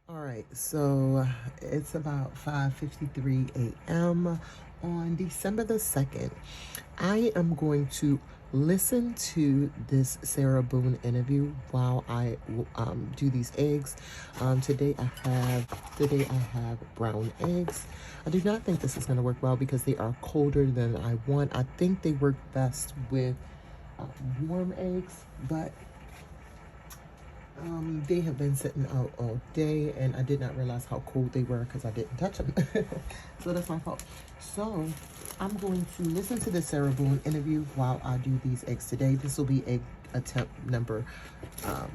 All right, so it's about 5:53 a.m. on December the 2nd. I am going to listen to this Sarah Boone interview while I do these eggs. Today I have brown eggs. I do not think this is going to work well because they are colder than I want. I think they work best with warm eggs, but they have been sitting out all day, and I did not realize how cold they were because I didn't touch them. So that's my fault. So I'm going to listen to the Sarah Boone interview while I do these eggs today. This will be egg attempt number,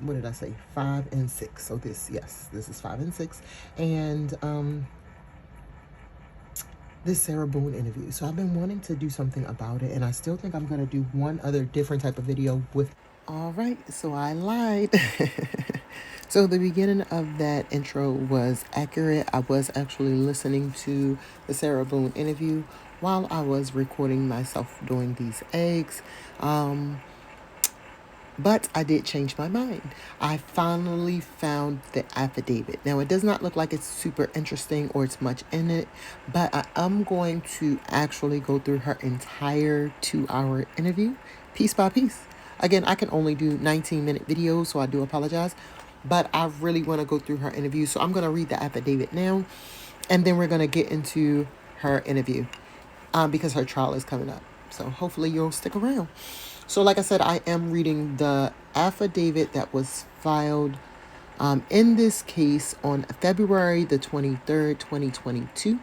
what did I say? 5 and 6. So this is 5 and 6. And this Sarah Boone interview. So I've been wanting to do something about it, and I still think I'm going to do one other different type of video with. All right, so I lied. So the beginning of that intro was accurate. I was actually listening to the Sarah Boone interview while I was recording myself doing these eggs. But I did change my mind. I finally found the affidavit. Now, it does not look like it's super interesting or it's much in it, but I am going to actually go through her entire 2-hour interview, piece by piece. Again, I can only do 19-minute videos, so I do apologize. But I really want to go through her interview, so I'm going to read the affidavit now, and then we're going to get into her interview because her trial is coming up. So hopefully you'll stick around. So like I said, I am reading the affidavit that was filed in this case on February the 23rd, 2022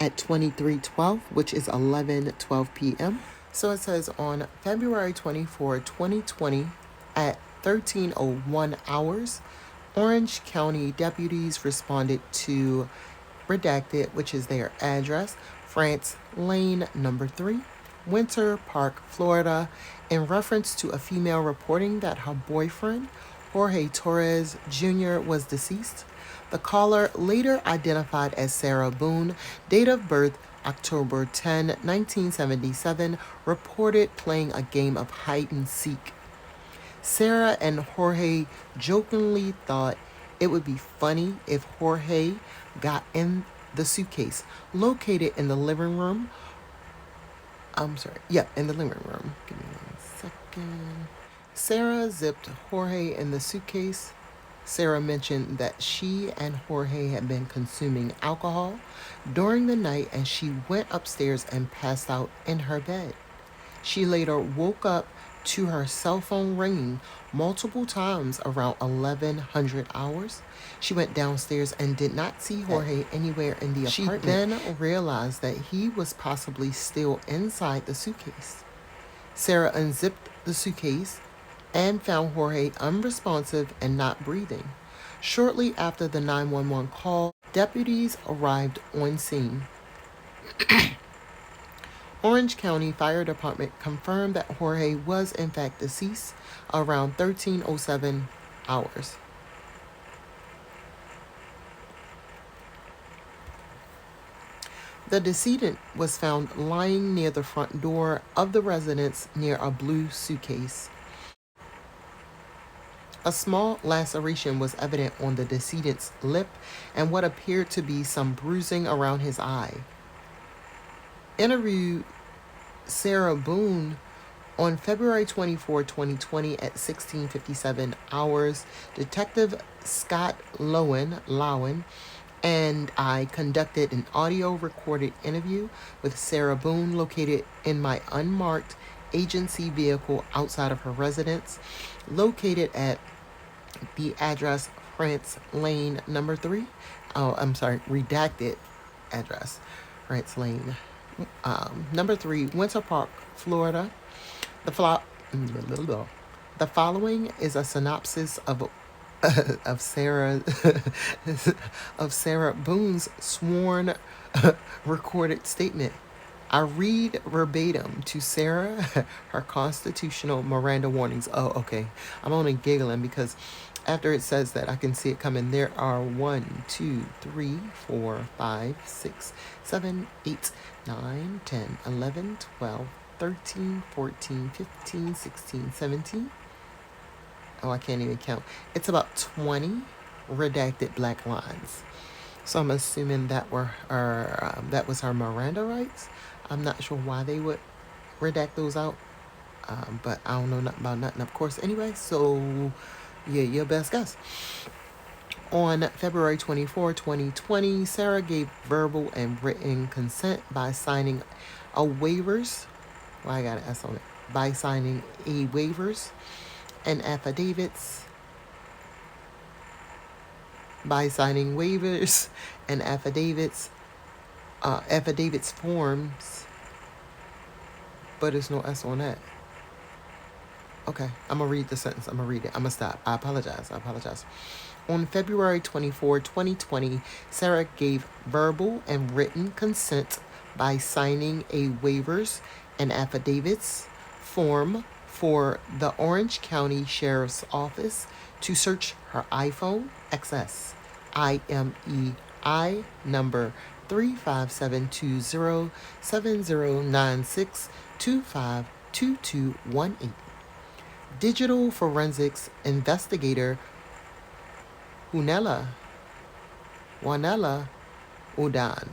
at 23:12, which is 11:12 p.m. So it says on February 24, 2020 at 13:01 hours, Orange County deputies responded to redacted, which is their address, France Lane number 3, Winter Park, Florida, in reference to a female reporting that her boyfriend, Jorge Torres Jr., was deceased. The caller, later identified as Sarah Boone, date of birth October 10, 1977, reported playing a game of hide and seek. Sarah and Jorge jokingly thought it would be funny if Jorge got in the suitcase located in the living room. In the living room. Give me 1 second. Sarah zipped Jorge in the suitcase. Sarah mentioned that she and Jorge had been consuming alcohol during the night, and she went upstairs and passed out in her bed. She later woke up to her cell phone ringing multiple times around 1100 hours. She went downstairs and did not see Jorge anywhere in the apartment. She then realized that he was possibly still inside the suitcase. Sarah unzipped the suitcase and found Jorge unresponsive and not breathing. Shortly after the 911 call, deputies arrived on scene. Orange County Fire Department confirmed that Jorge was in fact deceased around 13:07 hours. The decedent was found lying near the front door of the residence near a blue suitcase. A small laceration was evident on the decedent's lip and what appeared to be some bruising around his eye. Interviewed Sarah Boone on February 24, 2020 at 16:57 hours. Detective Scott Lowen and I conducted an audio recorded interview with Sarah Boone located in my unmarked agency vehicle outside of her residence, located at the address France Lane number 3. Redacted address, France Lane number 3, Winter Park, Florida. The following is a synopsis of Sarah of Sarah Boone's sworn recorded statement. I read verbatim to Sarah her constitutional Miranda warnings. Oh, okay. I'm only giggling because after it says that, I can see it coming. There are 1, 2, 3, 4, 5, 6, 7, 8, 9, 10, 11, 12, 13, 14, 15, 16, 17. Oh, I can't even count. It's about 20 redacted black lines. So I'm assuming that that was her Miranda rights. I'm not sure why they would redact those out, but I don't know nothing about nothing, of course, anyway. So, yeah, your best guess. On February 24, 2020, Sarah gave verbal and written consent by signing a waivers. Well, I got an S on it. By signing a waivers and affidavits. By signing waivers and affidavits. Affidavits forms. But there's no S on that. Okay, I'm going to read the sentence. I'm going to read it. I'm going to stop. I apologize. On February 24, 2020, Sarah gave verbal and written consent by signing a waivers and affidavits form for the Orange County Sheriff's Office to search her iPhone XS IMEI number 357207096252218. Digital forensics investigator Wanella Udan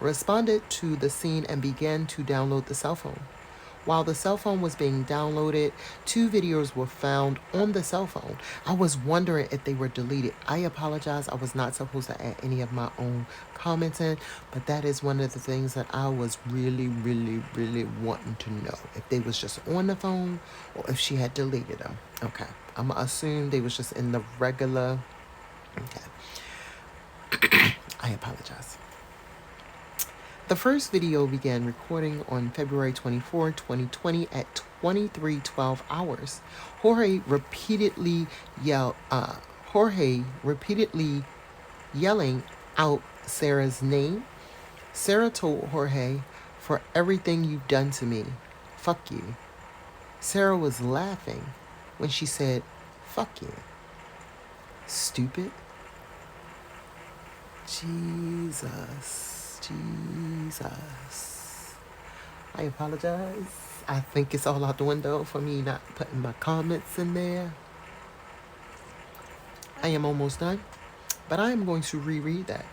responded to the scene and began to download the cell phone. While the cell phone was being downloaded, 2 videos were found on the cell phone. I was wondering if they were deleted. I apologize. I was not supposed to add any of my own comments in, but that is one of the things that I was really, really, really wanting to know. If they was just on the phone or if she had deleted them. Okay. I'm going to assume they was just in the regular. Okay. I apologize. The first video began recording on February 24, 2020 at 23:12 hours. Jorge repeatedly yelling out Sarah's name. Sarah told Jorge, "For everything you've done to me, fuck you." Sarah was laughing when she said, "Fuck you. Stupid." Jesus. I apologize. I think it's all out the window for me not putting my comments in there. I am almost done, but I am going to reread that.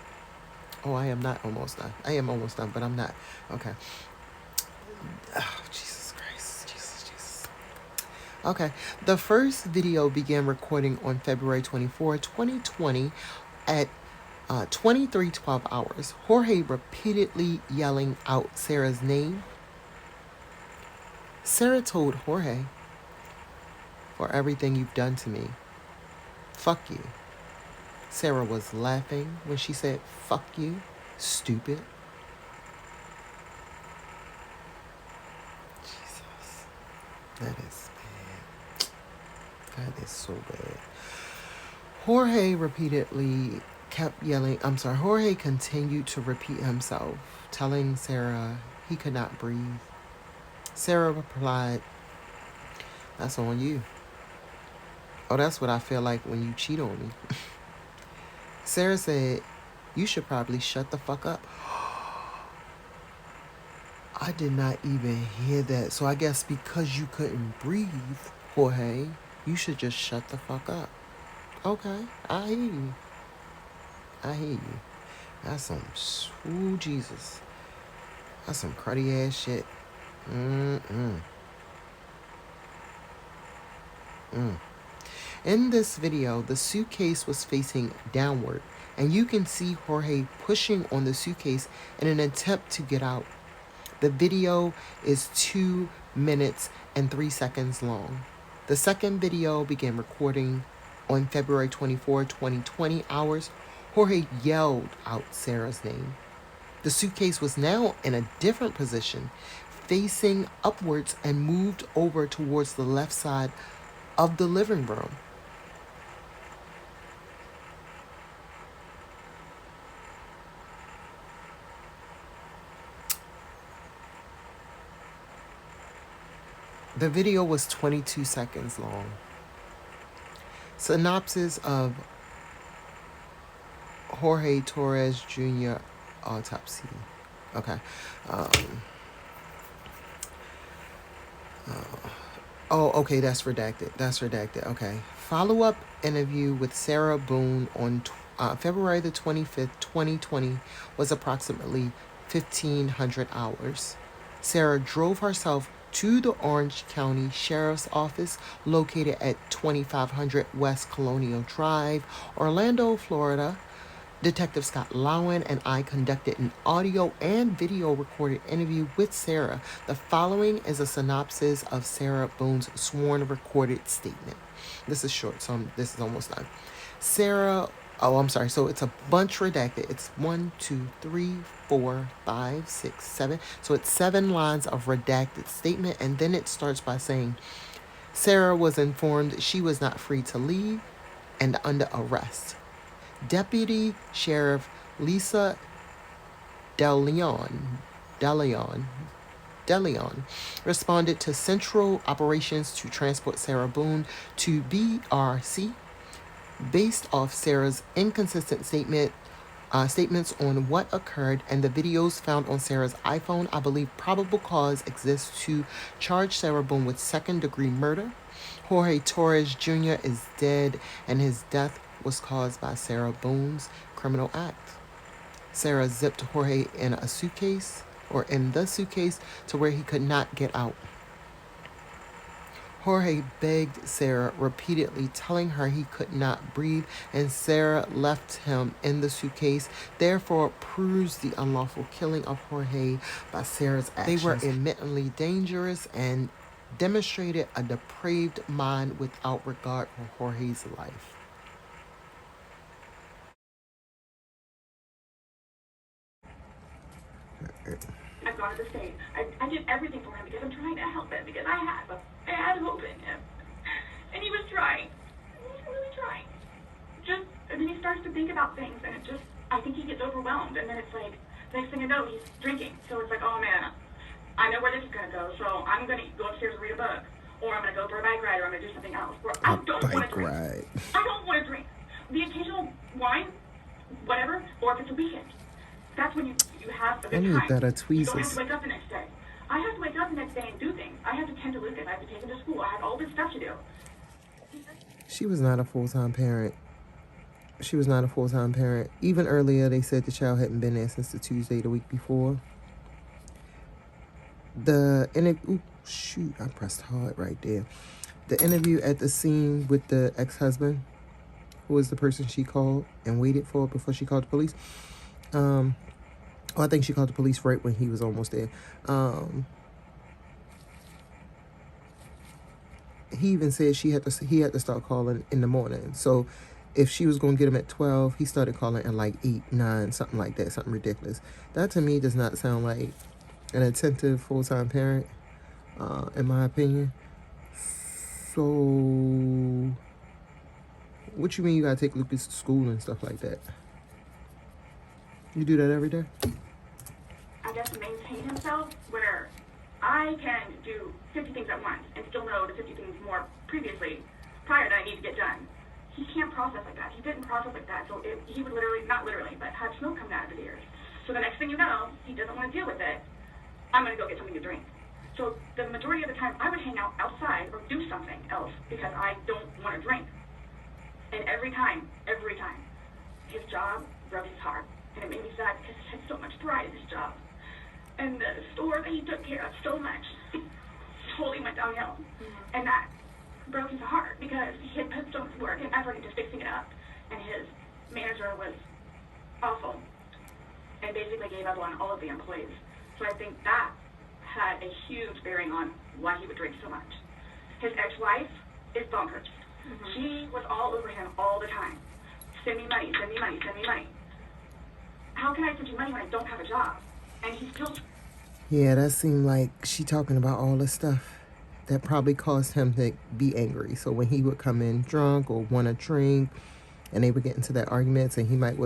Oh, I am not almost done. I am almost done, but I'm not. Okay. Oh, Jesus Christ. Jesus. Okay. The first video began recording on February 24, 2020 at 23:12 hours. Jorge repeatedly yelling out Sarah's name. Sarah told Jorge, "For everything you've done to me, fuck you." Sarah was laughing when she said, "Fuck you, stupid." Jesus. That is bad. That is so bad. Jorge continued to repeat himself, telling Sarah he could not breathe. Sarah replied, "That's on you." "Oh, that's what I feel like when you cheat on me." Sarah said, "You should probably shut the fuck up." I did not even hear that. So I guess because you couldn't breathe, Jorge, you should just shut the fuck up. Okay, I hear you. That's some, ooh, Jesus. That's some cruddy ass shit. In this video, the suitcase was facing downward, and you can see Jorge pushing on the suitcase in an attempt to get out. The video is 2 minutes and 3 seconds long. The second video began recording on February 24, 2020 hours. Jorge yelled out Sarah's name. The suitcase was now in a different position, facing upwards, and moved over towards the left side of the living room. The video was 22 seconds long. Synopsis of Jorge Torres Jr. autopsy. Okay. Oh, okay, that's redacted. That's redacted. Okay. Follow up interview with Sarah Boone on February the 25th, 2020 was approximately 1500 hours. Sarah drove herself to the Orange County Sheriff's Office located at 2500 West Colonial Drive, Orlando, Florida. Detective Scott Lowen and I conducted an audio and video recorded interview with Sarah. The following is a synopsis of Sarah Boone's sworn recorded statement. This is short, so this is almost done. Sarah, oh, I'm sorry. So it's a bunch redacted. It's 1, 2, 3, 4, 5, 6, 7. So it's 7 lines of redacted statement, and then it starts by saying Sarah was informed she was not free to leave and under arrest. Deputy Sheriff Lisa DeLeon, DeLeon, DeLeon responded to Central Operations to transport Sarah Boone to BRC. Based off Sarah's inconsistent statements on what occurred and the videos found on Sarah's iPhone, I believe probable cause exists to charge Sarah Boone with second-degree murder. Jorge Torres Jr. is dead, and his death was caused by Sarah Boone's criminal act. Sarah zipped Jorge in a suitcase, or in the suitcase, to where he could not get out. Jorge begged Sarah repeatedly, telling her he could not breathe, and Sarah left him in the suitcase, therefore proves the unlawful killing of Jorge by Sarah's actions. They were admittedly dangerous and demonstrated a depraved mind without regard for Jorge's life. I've gone to the state. I did everything for him because I'm trying to help him, because I had hope in him. And he was trying. He was really trying. And then he starts to think about things, and I think he gets overwhelmed, and then it's like, next thing I know, he's drinking. So it's like, oh man, I know where this is going to go, so I'm going to go upstairs and read a book, or I'm going to go for a bike ride, or I'm going to do something else. Or I don't want to drink. I don't want to drink. The occasional wine, whatever, or if it's a weekend. That's when you have a good time. That are you don't have tweezers. to wake up the next day. I have to wake up the next day and do things. I have to tend to Lucas. I have to take him to school. I have all this stuff to do. She was not a full-time parent. She was not a full-time parent. Even earlier, they said the child hadn't been there since the Tuesday the week before. I pressed hard right there. The interview at the scene with the ex-husband, who was the person she called and waited for before she called the police. I think she called the police right when he was almost there. He even said he had to start calling in the morning. So if she was going to get him at 12, he started calling at like 8, 9, something like that, something ridiculous. That to me does not sound like an attentive full-time parent, in my opinion. So what you mean you got to take Lucas to school and stuff like that? You do that every day? I guess to maintain himself, where I can do 50 things at once and still know the 50 things more prior that I need to get done. He can't process like that. He didn't process like that. So he would not literally, but have smoke coming out of his ears. So the next thing you know, he doesn't want to deal with it. I'm going to go get something to drink. So the majority of the time, I would hang out outside or do something else because I don't want to drink. And every time, his job broke his heart. And it made me sad because he had so much pride in his job. And the store that he took care of so much totally went downhill. Mm-hmm. And that broke his heart because he had put so much work and effort into fixing it up. And his manager was awful and basically gave up on all of the employees. So I think that had a huge bearing on why he would drink so much. His ex-wife is bonkers. Mm-hmm. She was all over him all the time. Send me money, send me money, send me money. How can I send you money when I don't have a job? And he's still... Yeah, that seemed like she talking about all this stuff that probably caused him to be angry. So when he would come in drunk or want to drink and they would get into that arguments and he might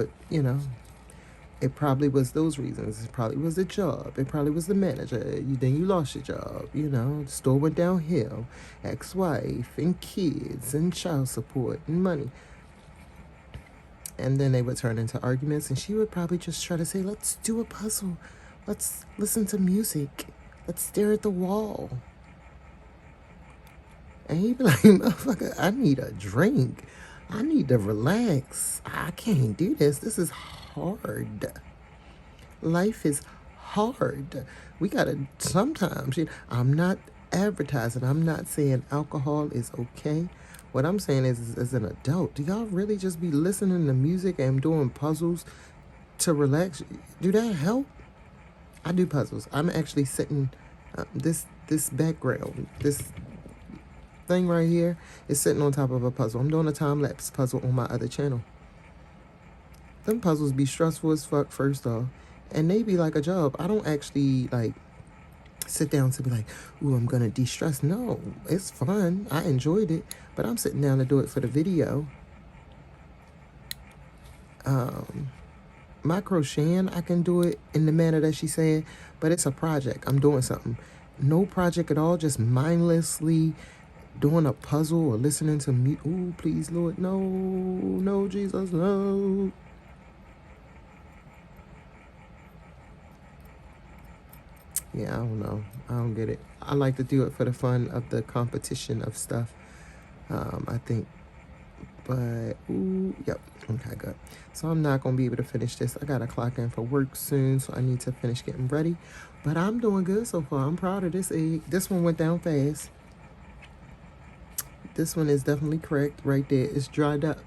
it probably was those reasons. It probably was the job. It probably was the manager. Then you lost your job. The store went downhill. Ex-wife and kids and child support and money. And then they would turn into arguments and she would probably just try to say, let's do a puzzle. Let's listen to music. Let's stare at the wall. And he be like, motherfucker, I need a drink. I need to relax. I can't do this. This is hard. Life is hard. We gotta sometimes, I'm not advertising. I'm not saying alcohol is okay. What I'm saying is, as an adult, do y'all really just be listening to music and doing puzzles to relax? Do that help? I do puzzles. I'm actually sitting, this background, this thing right here is sitting on top of a puzzle. I'm doing a time-lapse puzzle on my other channel. Them puzzles be stressful as fuck, first off, and they be like a job. I don't actually like sit down to be like, ooh, I'm gonna de-stress. No, it's fun. I enjoyed it, but I'm sitting down to do it for the video. My crocheting, I can do it in the manner that she said, but it's a project. I'm doing something. No project at all, just mindlessly doing a puzzle or listening to me. Ooh, please, Lord, no, no, Jesus, no. Yeah, I don't know. I don't get it. I like to do it for the fun of the competition of stuff. I think. But, ooh, yep. Okay, good. So I'm not going to be able to finish this. I got to clock in for work soon, so I need to finish getting ready. But I'm doing good so far. I'm proud of this egg. This one went down fast. This one is definitely cracked right there. It's dried up.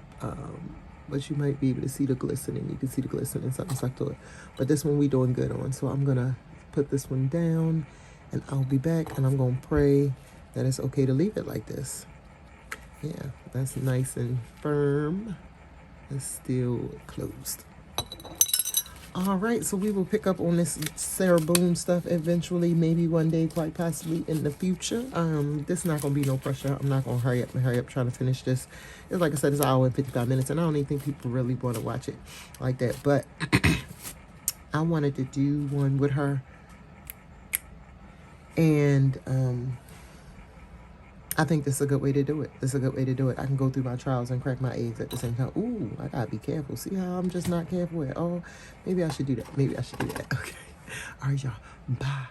But you might be able to see the glistening. You can see the glistening, something stuck to it. But this one we doing good on. So I'm going to put this one down, and I'll be back, and I'm going to pray that it's okay to leave it like this. Yeah, that's nice and firm. It's still closed. All right, so we will pick up on this Sarah Boone stuff eventually, maybe one day, quite possibly in the future. This is not gonna be no pressure. I'm not gonna hurry up trying to finish this. It's like I said, it's an hour and 55 minutes, and I don't even think people really want to watch it like that. But I wanted to do one with her, and I think this is a good way to do it. This is a good way to do it. I can go through my trials and crack my eggs at the same time. Ooh, I gotta be careful. See how I'm just not careful at all? Maybe I should do that. Maybe I should do that. Okay. All right, y'all. Bye.